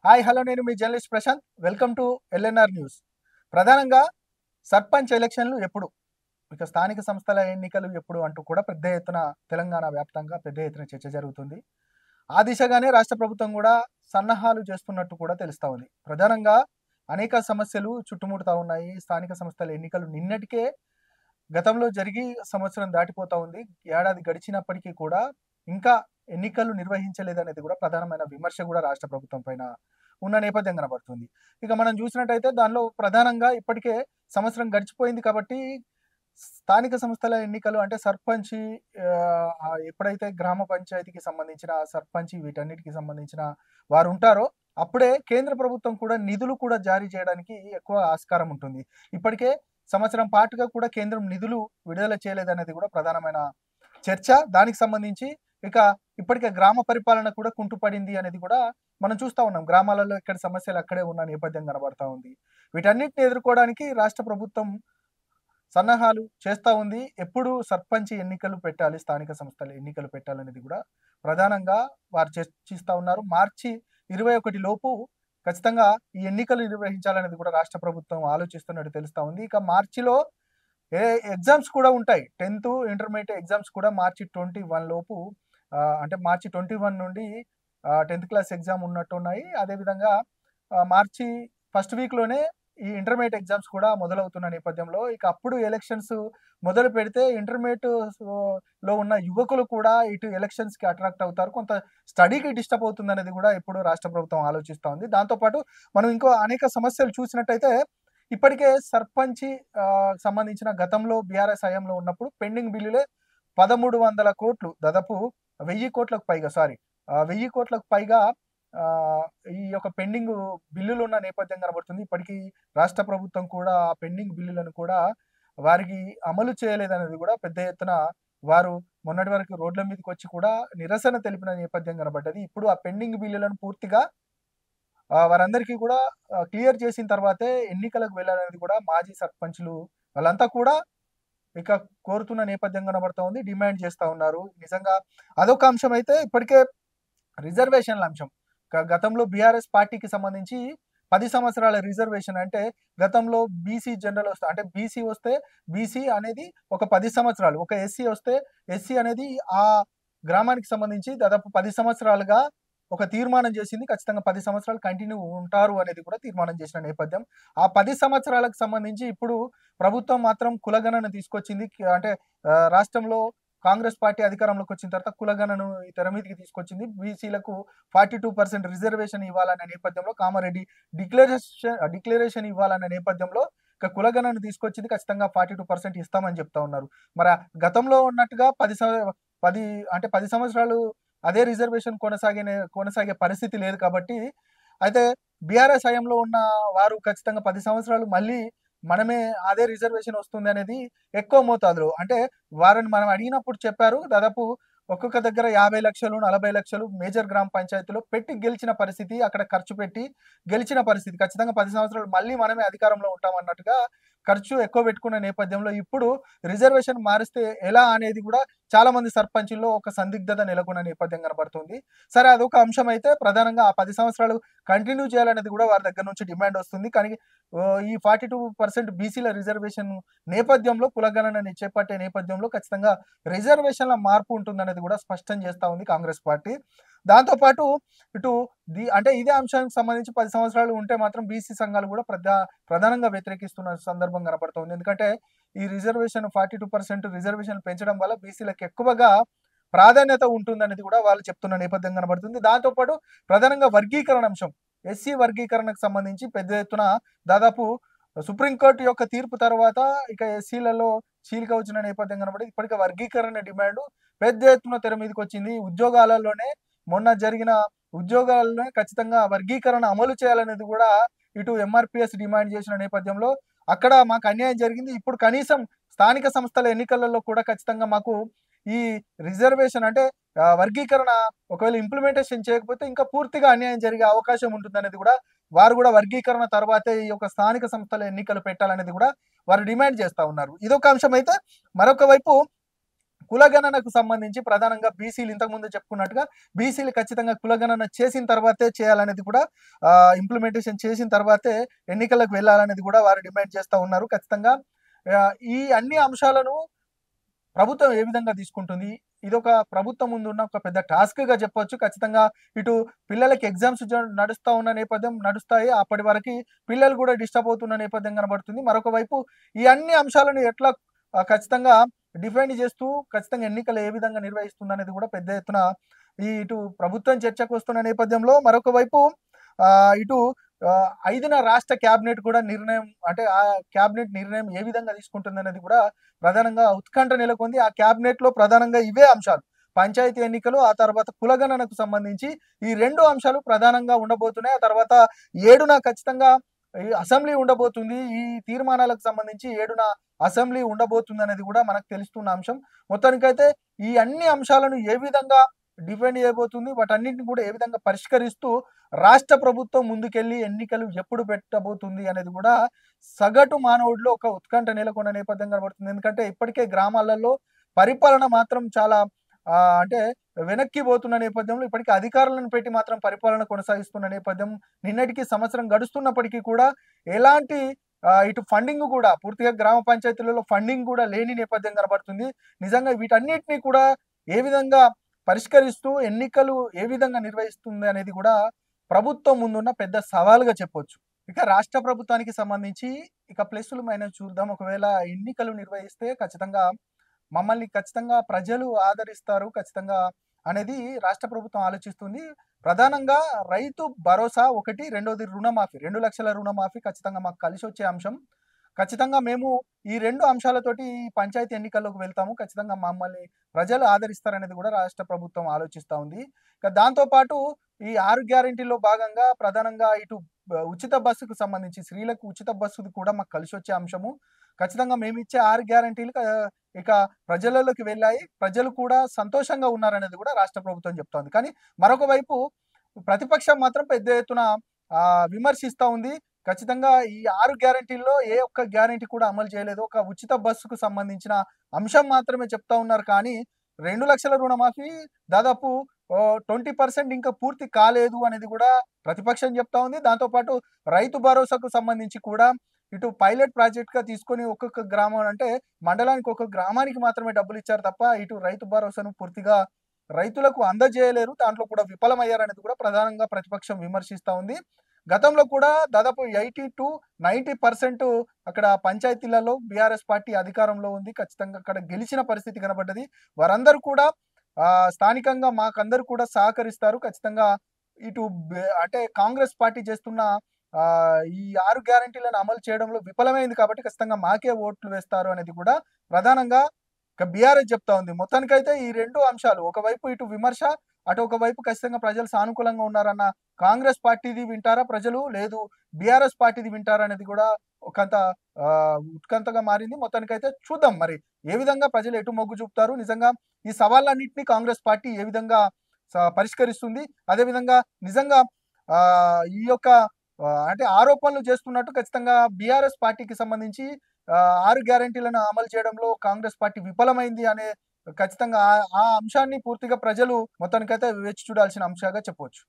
Hi hello నేను మీ journalist Prashant. Welcome to LNR news. ప్రధానంగా సర్పంచ్ ఎలక్షన్లు ఎప్పుడు, ఇక స్థానిక సంస్థల ఎన్నికలు ఎప్పుడు అంటూ కూడా పెద్ద ఎత్తున తెలంగాణ వ్యాప్తంగా పెద్ద ఎత్తున చర్చ జరుగుతుంది. ఆ దిశగానే రాష్ట్ర ప్రభుత్వం కూడా సన్నాహాలు చేస్తున్నట్టు కూడా తెలుస్తా ఉంది. ప్రధానంగా అనేక సమస్యలు చుట్టుముడుతా ఉన్నాయి. స్థానిక సంస్థల ఎన్నికలు నిన్నటికే గతంలో జరిగి సంవత్సరం దాటిపోతా ఉంది. ఏడాది గడిచినప్పటికీ కూడా ఇంకా ఎన్నికలు నిర్వహించలేదనేది కూడా ప్రధానమైన విమర్శ కూడా రాష్ట్ర ప్రభుత్వం పైన ఉన్న నేపథ్యం కనబడుతుంది. ఇక మనం చూసినట్టయితే దానిలో ప్రధానంగా ఇప్పటికే సంవత్సరం గడిచిపోయింది కాబట్టి స్థానిక సంస్థల ఎన్నికలు అంటే సర్పంచి ఎప్పుడైతే గ్రామ పంచాయతీకి సంబంధించిన సర్పంచి వీటన్నిటికి సంబంధించిన వారు ఉంటారో అప్పుడే కేంద్ర ప్రభుత్వం కూడా నిధులు కూడా జారీ చేయడానికి ఎక్కువ ఆస్కారం ఉంటుంది. ఇప్పటికే సంవత్సరం పాటుగా కూడా కేంద్రం నిధులు విడుదల చేయలేదనేది కూడా ప్రధానమైన చర్చ. దానికి సంబంధించి ఇక ఇప్పటికే గ్రామ పరిపాలన కూడా కుంటుపడింది అనేది కూడా మనం చూస్తా ఉన్నాం. గ్రామాలలో ఇక్కడ సమస్యలు అక్కడే ఉన్న నేపథ్యం కనబడతా ఉంది. వీటన్నిటిని ఎదుర్కోవడానికి రాష్ట్ర ప్రభుత్వం సన్నాహాలు చేస్తా ఉంది. ఎప్పుడు సర్పంచ్ ఎన్నికలు పెట్టాలి, స్థానిక సంస్థల ఎన్నికలు పెట్టాలనేది కూడా ప్రధానంగా వారు చర్చిస్తా ఉన్నారు. మార్చి 21 లోపు ఖచ్చితంగా ఈ ఎన్నికలు నిర్వహించాలనేది కూడా రాష్ట్ర ప్రభుత్వం ఆలోచిస్తున్నట్టు తెలుస్తా ఉంది. ఇక మార్చిలో ఎగ్జామ్స్ కూడా ఉంటాయి. 10th ఇంటర్మీడియట్ ఎగ్జామ్స్ కూడా మార్చి 21 లోపు అంటే మార్చి 21 నుండి 10th క్లాస్ ఎగ్జామ్ ఉన్నట్టున్నాయి. అదేవిధంగా మార్చి ఫస్ట్ వీక్లోనే ఈ ఇంటర్మీడియట్ ఎగ్జామ్స్ కూడా మొదలవుతున్న నేపథ్యంలో ఇక అప్పుడు ఎలక్షన్స్ మొదలు పెడితే ఇంటర్మీడియట్ లో ఉన్న యువకులు కూడా ఇటు ఎలక్షన్స్కి అట్రాక్ట్ అవుతారు. కొంత స్టడీకి డిస్టర్బ్ అవుతుంది అనేది కూడా ఇప్పుడు రాష్ట్ర ప్రభుత్వం ఆలోచిస్తూ ఉంది. దాంతోపాటు మనం ఇంకో అనేక సమస్యలు చూసినట్టయితే ఇప్పటికే సర్పంచి సంబంధించిన గతంలో బీఆర్ఎస్ హయాంలో ఉన్నప్పుడు పెండింగ్ బిల్లులే 1300 కోట్లు, దాదాపు 1000 కోట్లకు పైగా 1000 కోట్లకు పైగా ఈ యొక్క పెండింగ్ బిల్లులు ఉన్న నేపథ్యం కనబడుతుంది. ఇప్పటికీ రాష్ట్ర ప్రభుత్వం కూడా ఆ పెండింగ్ బిల్లులను కూడా వారికి అమలు చేయలేదనేది కూడా పెద్ద ఎత్తున వారు మొన్నటి వరకు రోడ్ల మీదకి వచ్చి కూడా నిరసన తెలిపిన నేపథ్యం కనబడ్డది. ఇప్పుడు ఆ పెండింగ్ బిల్లులను పూర్తిగా వారందరికీ కూడా క్లియర్ చేసిన తర్వాతే ఎన్నికలకు వెళ్ళాలనేది కూడా మాజీ సర్పంచ్లు వాళ్ళంతా కూడా ఇక కోరుతున్న నేపథ్యం కనబడతా ఉంది. డిమాండ్ చేస్తా ఉన్నారు. నిజంగా అదొక అంశం అయితే ఇప్పటికే రిజర్వేషన్ల అంశం గతంలో బీఆర్ఎస్ పార్టీకి సంబంధించి 10 సంవత్సరాల రిజర్వేషన్ అంటే గతంలో బీసీ జనరల్ వస్తే అంటే బీసీ వస్తే బీసీ అనేది ఒక 10 సంవత్సరాలు, ఒక ఎస్సీ వస్తే ఎస్సీ అనేది ఆ గ్రామానికి సంబంధించి దాదాపు 10 సంవత్సరాలుగా ఒక తీర్మానం చేసింది. ఖచ్చితంగా 10 సంవత్సరాలు కంటిన్యూ ఉంటారు అనేది కూడా తీర్మానం చేసిన నేపథ్యం. ఆ 10 సంవత్సరాలకు సంబంధించి ఇప్పుడు ప్రభుత్వం మాత్రం కులగణన తీసుకొచ్చింది. అంటే రాష్ట్రంలో కాంగ్రెస్ పార్టీ అధికారంలోకి వచ్చిన తర్వాత కులగణను తెర మీదకి తీసుకొచ్చింది. బీసీలకు 42% రిజర్వేషన్ ఇవ్వాలనే నేపథ్యంలో కామారెడ్డి డిక్లరేషన్ ఇవ్వాలనే నేపథ్యంలో ఇక కులగణను తీసుకొచ్చింది. ఖచ్చితంగా 42% ఇస్తామని చెప్తా ఉన్నారు. మరి గతంలో ఉన్నట్టుగా 10 సంవత్సరాలు అదే రిజర్వేషన్ కొనసాగే పరిస్థితి లేదు కాబట్టి అయితే బీఆర్ఎస్ హయాంలో ఉన్న వారు ఖచ్చితంగా 10 సంవత్సరాలు మళ్ళీ మనమే అదే రిజర్వేషన్ వస్తుంది అనేది ఎక్కువ మోతాదులో అంటే వారిని మనం అడిగినప్పుడు చెప్పారు. దాదాపు ఒక్కొక్క దగ్గర 50 లక్షలు 40 లక్షలు మేజర్ గ్రామ పంచాయతీలో పెట్టి గెలిచిన పరిస్థితి, అక్కడ ఖర్చు పెట్టి గెలిచిన పరిస్థితి. ఖచ్చితంగా 10 సంవత్సరాలు మళ్ళీ మనమే అధికారంలో ఉంటాం అన్నట్టుగా ఖర్చు ఎక్కువ పెట్టుకున్న నేపథ్యంలో ఇప్పుడు రిజర్వేషన్ మారిస్తే ఎలా అనేది కూడా చాలా మంది సర్పంచుల్లో ఒక సందిగ్ధత నెలకొన్న నేపథ్యం కనబడుతుంది. సరే, అదొక అంశం అయితే ప్రధానంగా ఆ 10 సంవత్సరాలు కంటిన్యూ చేయాలనేది కూడా వారి దగ్గర నుంచి డిమాండ్ వస్తుంది. కానీ ఈ 42% బీసీల రిజర్వేషన్ నేపథ్యంలో కులగణనని చేపట్టే నేపథ్యంలో ఖచ్చితంగా రిజర్వేషన్ల మార్పు ఉంటుందనేది కూడా స్పష్టం చేస్తా ఉంది కాంగ్రెస్ పార్టీ. దాంతోపాటు ఇటు అంటే ఇదే అంశానికి సంబంధించి 10 సంవత్సరాలు ఉంటే మాత్రం బీసీ సంఘాలు కూడా ప్రధానంగా వ్యతిరేకిస్తున్న సందర్భం కనబడుతుంది. ఎందుకంటే ఈ రిజర్వేషన్ 42% రిజర్వేషన్ పెంచడం వల్ల బీసీలకు ఎక్కువగా ప్రాధాన్యత ఉంటుందనేది కూడా వాళ్ళు చెప్తున్న నేపథ్యం కనబడుతుంది. దాంతోపాటు ప్రధానంగా వర్గీకరణ అంశం, ఎస్సీ వర్గీకరణకు సంబంధించి పెద్ద ఎత్తున దాదాపు సుప్రీంకోర్టు యొక్క తీర్పు తర్వాత ఇక ఎస్సీలలో చీలిక వచ్చిన నేపథ్యం కనబడి ఇప్పటికే వర్గీకరణ డిమాండ్ పెద్ద ఎత్తున తెర మీదకి వచ్చింది. ఉద్యోగాలలోనే మొన్న జరిగిన ఉద్యోగాలలోనే ఖచ్చితంగా వర్గీకరణ అమలు చేయాలనేది కూడా ఇటు ఎంఆర్పిఎస్ డిమాండ్ చేసిన నేపథ్యంలో అక్కడ మాకు అన్యాయం జరిగింది. ఇప్పుడు కనీసం స్థానిక సంస్థల ఎన్నికలలో కూడా ఖచ్చితంగా మాకు ఈ రిజర్వేషన్ అంటే వర్గీకరణ ఒకవేళ ఇంప్లిమెంటేషన్ చేయకపోతే ఇంకా పూర్తిగా అన్యాయం జరిగే అవకాశం ఉంటుందనేది కూడా వారు కూడా వర్గీకరణ తర్వాతే ఈ యొక్క స్థానిక సంస్థల ఎన్నికలు పెట్టాలనేది కూడా వారు డిమాండ్ చేస్తా ఉన్నారు. ఇదొక అంశం అయితే మరొక వైపు కులగణనకు సంబంధించి ప్రధానంగా బీసీలు ఇంతకుముందు చెప్పుకున్నట్టుగా బీసీలు ఖచ్చితంగా కులగణన చేసిన తర్వాతే చేయాలనేది కూడా ఇంప్లిమెంటేషన్ చేసిన తర్వాతే ఎన్నికలకు వెళ్ళాలనేది కూడా వారు డిమాండ్ చేస్తూ ఉన్నారు. ఖచ్చితంగా ఈ అన్ని అంశాలను ప్రభుత్వం ఏ విధంగా తీసుకుంటుంది? ఇదొక ప్రభుత్వం ముందున్న ఒక పెద్ద టాస్క్‌గా చెప్పొచ్చు. ఖచ్చితంగా ఇటు పిల్లలకి ఎగ్జామ్స్ నడుస్తా ఉన్న నేపథ్యం నడుస్తాయి. అప్పటి వరకి పిల్లలు కూడా డిస్టర్బ్ అవుతున్న నేపథ్యం కనబడుతుంది. మరొక వైపు ఈ అన్ని అంశాలను ఎట్లా ఖచ్చితంగా డిఫెండ్ చేస్తూ ఖచ్చితంగా ఎన్నికలు ఏ విధంగా నిర్వహిస్తుందనేది కూడా పెద్ద ఎత్తున ఇటు ప్రభుత్వం చర్చకొస్తున్న నేపథ్యంలో మరొక వైపు ఇటు 5న రాష్ట్ర క్యాబినెట్ కూడా నిర్ణయం అంటే ఆ క్యాబినెట్ నిర్ణయం ఏ విధంగా తీసుకుంటుందనేది కూడా ప్రధానంగా ఉత్కంఠ నెలకొంది. ఆ క్యాబినెట్‌లో ప్రధానంగా ఇవే అంశాలు. పంచాయతీ ఎన్నికలు, ఆ తర్వాత కులగణనకు సంబంధించి ఈ 2 అంశాలు ప్రధానంగా ఉండబోతున్నాయి. ఆ తర్వాత 7న ఖచ్చితంగా ఈ అసెంబ్లీ ఉండబోతుంది. ఈ తీర్మానాలకు సంబంధించి 7న అసెంబ్లీ ఉండబోతుందనేది కూడా మనకు తెలుస్తున్న అంశం. మొత్తానికైతే ఈ అన్ని అంశాలను ఏ విధంగా డిఫెండ్ చేయబోతుంది, వాటన్నిటిని కూడా ఏ విధంగా పరిష్కరిస్తూ రాష్ట్ర ప్రభుత్వం ముందుకెళ్ళి ఎన్నికలు ఎప్పుడు పెట్టబోతుంది అనేది కూడా సగటు మానవుడిలో ఒక ఉత్కంఠ నెలకొన్న నేపథ్యం కనబడుతుంది. ఎందుకంటే ఇప్పటికే గ్రామాలలో పరిపాలన మాత్రం చాలా అంటే వెనక్కి పోతున్న నేపథ్యంలో ఇప్పటికే అధికారులను పెట్టి మాత్రం పరిపాలన కొనసాగిస్తున్న నేపథ్యం. నిన్నటికి సంవత్సరం గడుస్తున్నప్పటికీ కూడా ఎలాంటి ఇటు ఫండింగ్ కూడా పూర్తిగా గ్రామ పంచాయతీలలో ఫండింగ్ కూడా లేని నేపథ్యం కనబడుతుంది. నిజంగా వీటన్నిటిని కూడా ఏ విధంగా పరిష్కరిస్తూ ఎన్నికలు ఏ విధంగా నిర్వహిస్తుంది అనేది కూడా ప్రభుత్వం ముందున్న పెద్ద సవాలుగా చెప్పొచ్చు. ఇక రాష్ట్ర ప్రభుత్వానికి సంబంధించి ఇక ప్లస్‌లు, మైనస్ చూద్దాం. ఒకవేళ ఎన్నికలు నిర్వహిస్తే ఖచ్చితంగా మమ్మల్ని ఖచ్చితంగా ప్రజలు ఆదరిస్తారు ఖచ్చితంగా అనేది రాష్ట్ర ప్రభుత్వం ఆలోచిస్తుంది. ప్రధానంగా రైతు భరోసా ఒకటి, రెండోది రుణమాఫీ. 2,00,000 రుణమాఫీ ఖచ్చితంగా మాకు కలిసొచ్చే అంశం. ఖచ్చితంగా మేము ఈ 2 అంశాలతోటి ఈ పంచాయతీ ఎన్నికల్లోకి వెళ్తాము. ఖచ్చితంగా మమ్మల్ని ప్రజలు ఆదరిస్తారనేది కూడా రాష్ట్ర ప్రభుత్వం ఆలోచిస్తా ఉంది. ఇక దాంతో పాటు ఈ 6 గ్యారంటీలో భాగంగా ప్రధానంగా ఇటు ఉచిత బస్సుకు సంబంధించి స్త్రీలకు ఉచిత బస్సుది కూడా మాకు కలిసొచ్చే అంశము. ఖచ్చితంగా మేమిచ్చే 6 గ్యారంటీలు ఇక ప్రజలలోకి వెళ్ళాయి. ప్రజలు కూడా సంతోషంగా ఉన్నారనేది కూడా రాష్ట్ర ప్రభుత్వం చెప్తోంది. కానీ మరొక వైపు ప్రతిపక్షం మాత్రం పెద్ద ఎత్తున విమర్శిస్తా ఉంది. ఖచ్చితంగా ఈ 6 గ్యారంటీల్లో ఏ ఒక్క గ్యారంటీ కూడా అమలు చేయలేదు. ఒక ఉచిత బస్సుకు సంబంధించిన అంశం మాత్రమే చెప్తా ఉన్నారు. కానీ 2,00,000 రుణమాఫీ దాదాపు 20% ఇంకా పూర్తి కాలేదు అనేది కూడా ప్రతిపక్షం చెప్తా ఉంది. దాంతో పాటు రైతు భరోసాకు సంబంధించి కూడా ఇటు పైలట్ ప్రాజెక్ట్‌గా తీసుకొని ఒక్కొక్క గ్రామం అంటే మండలానికి ఒక్కొక్క గ్రామానికి మాత్రమే డబ్బులిచ్చారు తప్ప ఇటు రైతు భరోసాను పూర్తిగా రైతులకు అందజేయలేరు. దాంట్లో కూడా విఫలమయ్యారనేది కూడా ప్రధానంగా ప్రతిపక్షం విమర్శిస్తా ఉంది. గతంలో కూడా దాదాపు 80-90% అక్కడ పంచాయతీలలో బీఆర్ఎస్ పార్టీ అధికారంలో ఉంది. ఖచ్చితంగా అక్కడ గెలిచిన పరిస్థితి కనబడ్డది. వారందరూ కూడా స్థానికంగా మాకందరూ కూడా సహకరిస్తారు. ఖచ్చితంగా ఇటు అంటే కాంగ్రెస్ పార్టీ చేస్తున్న ఈ 6 గ్యారంటీలను అమలు చేయడంలో విఫలమైంది కాబట్టి ఖచ్చితంగా మాకే ఓట్లు వేస్తారు అనేది కూడా ప్రధానంగా బీఆర్ఎస్ చెప్తా ఉంది. మొత్తానికైతే ఈ 2 అంశాలు ఒకవైపు ఇటు విమర్శ, అటు ఒకవైపు ఖచ్చితంగా ప్రజలు సానుకూలంగా ఉన్నారన్న కాంగ్రెస్ పార్టీది వింటారా ప్రజలు? లేదు బీఆర్ఎస్ పార్టీది వింటారా అనేది కూడా ఒకంత ఉత్కంఠగా మారింది. మొత్తానికైతే చూద్దాం మరి ఏ విధంగా ప్రజలు ఎటు మొగ్గు చూపుతారు? నిజంగా ఈ సవాళ్ళన్నిటిని కాంగ్రెస్ పార్టీ ఏ విధంగా పరిష్కరిస్తుంది? అదేవిధంగా నిజంగా ఈ యొక్క అంటే ఆరోపణలు చేస్తున్నట్టు ఖచ్చితంగా బీఆర్ఎస్ పార్టీకి సంబంధించి 6 గ్యారంటీలను అమలు చేయడంలో కాంగ్రెస్ పార్టీ విఫలమైంది అనే ఖచ్చితంగా ఆ అంశాన్ని పూర్తిగా ప్రజలు మొత్తానికైతే వేచి చూడాల్సిన అంశంగా చెప్పొచ్చు.